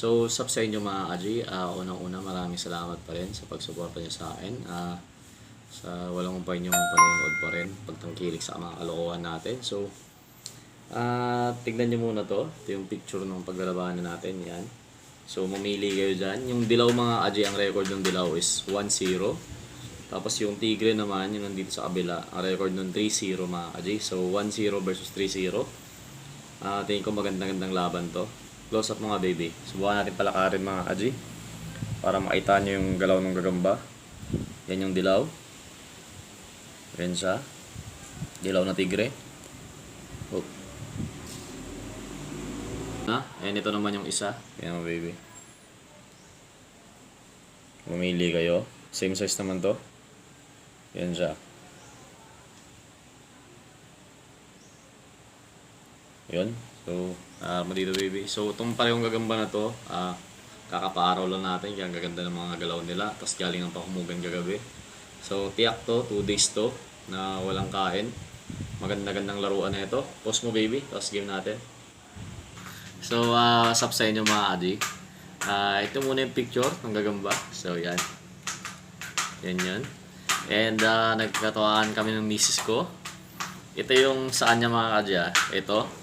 So, sub sa inyo mga Aji, unang-una maraming salamat pa rin sa pagsuporta niyo sa akin. Sa walang umpay niyong panonood pa rin, pagtangkilik sa mga kalokohan natin. So, tignan niyo muna to. Ito yung picture ng paglalabanan natin, yan. So, mamili kayo dyan. Yung dilaw mga Aji, ang record ng dilaw is 1-0. Tapos yung tigre naman, yung nandito sa kabila, ang record ng 3-0 mga Aji. So, 1-0 versus 3-0. Tingin ko magandang laban to. Close up mga baby. Subukan natin palakarin mga Aji para makita nyo yung galaw ng gagamba. Yan yung dilaw. Yan siya. Dilaw na tigre. Oh. And ito naman yung isa. Yan mga baby. Mamili kayo. Same size naman to. Yan siya. Yun. So, dito baby. So, itong parehong gagamba na to, kakapaaraw lang natin. Kaya ang gaganda ng mga galaw nila. Tapos galing ang pahumugan kagabi. So, tiyak to. 2 days to na walang kain. Maganda-gandang laruan na ito. Post mo baby. Tapos game natin. So, sub sa inyo mga Aji. Ito muna yung picture ng gagamba. So, yan. Yan. And, nagkatawaan kami ng misis ko. Ito yung saan niya mga Aji. Ito.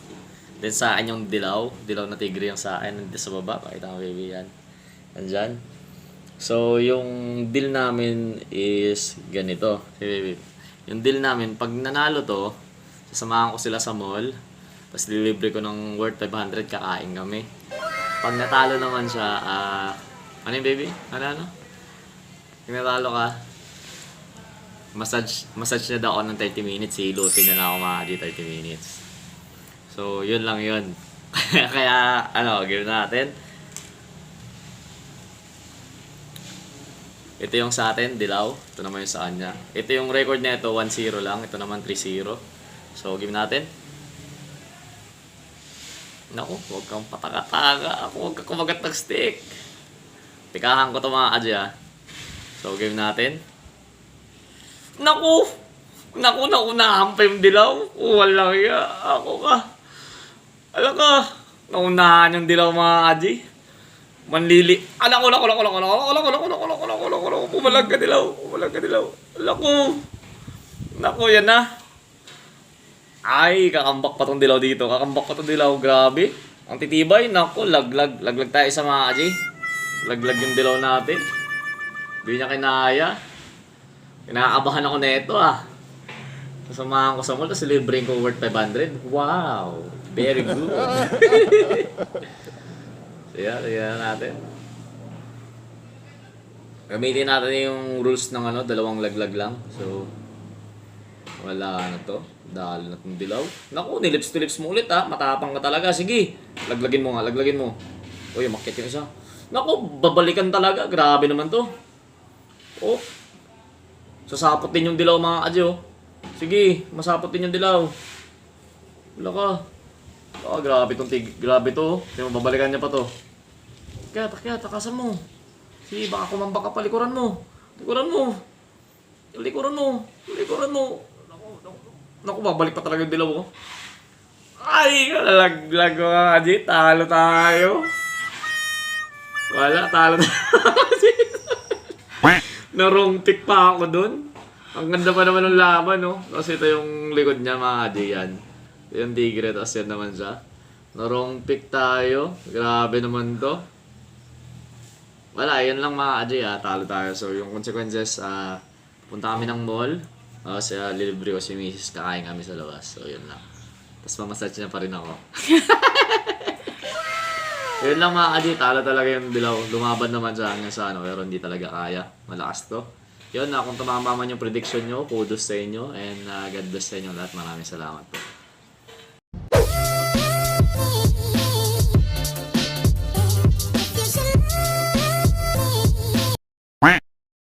Then sa akin yung dilaw. Dilaw na tigre yung sa akin. Nandito sa baba. Pakita mo baby yan. Nandyan. So, yung deal namin is ganito. Baby. Yung deal namin, pag nanalo to, sasamahan ko sila sa mall. Tapos lilibre ko ng worth 500, kakain kami. Pag natalo naman siya, ano yung baby? Ano? Pag natalo ka, massage na daw ako ng 30 minutes. Hilutin na lang ako mga 30 minutes. So, yun lang yun. Kaya, game natin. Ito yung sa atin, dilaw. Ito naman yung sa kanya. Ito yung record na ito, 1-0 lang. Ito naman 3-0. So, game natin. Naku, huwag kang pataka-taka. Huwag kang kumagat ng stick. Pikahan ko ito mga Aji So, game natin. Naku, naunahan pa yung dilaw. Walang iya. Ako ka. Alam ka. Naunahan yung dilaw mga Aji. Manlili. Naku. Pumalag ka dilaw. Naku, yan na. Ay, kakambak pa tong dilaw dito. Grabe. Ang titibay. Naku, laglag. Laglag tayo sa mga Aji. Laglag yung dilaw natin. Hindi niya kinaya. Kinakabahan ako na ito Kasamahan ko sa mall, tapos libreng ko worth 500. Wow! Very good. So yan, tignan natin. Gamitin natin yung rules ng dalawang laglag lang. So, wala na to. Dahil na itong dilaw. Naku, nilips to lips mo ulit Matapang ka talaga. Sige, laglagin mo. Uy, umakyat yung isa. Naku, babalikan talaga. Grabe naman to. Oh. Sasapot din yung dilaw mga Aji Sige, masapot din yung dilaw. Wala ka. Grabe to. Yung babalikan niya pa to. Kaya, takasan mo. Sige, baka kumambak ka pa. Likuran mo. Naku, babalik pa talaga yung dilaw Ay, laglag mga Aji. Talo tayo. Wala, talo tayo. Narong pick pa ako dun. Ang ganda pa naman ng laban, Kasi ito yung likod niya, mga Aji, yan. Ito yung tigre, tapos yan naman siya. Narong pick tayo. Grabe naman to. Wala, yan lang mga Aji, talo tayo. So, yung consequences, punta kami ng mall. Tapos, lilibre ko si Mrs. Kakain kami sa labas. So, yun lang. Tapos, mamassage niya pa rin ako. Yun lang mga Aji, talo talaga yung dilaw. Lumaban naman siya hanggang sa pero hindi talaga kaya. Malakas to. Yun kung tumama man yung prediction nyo, kudos sa inyo. And God bless sa inyo lahat. Maraming salamat po.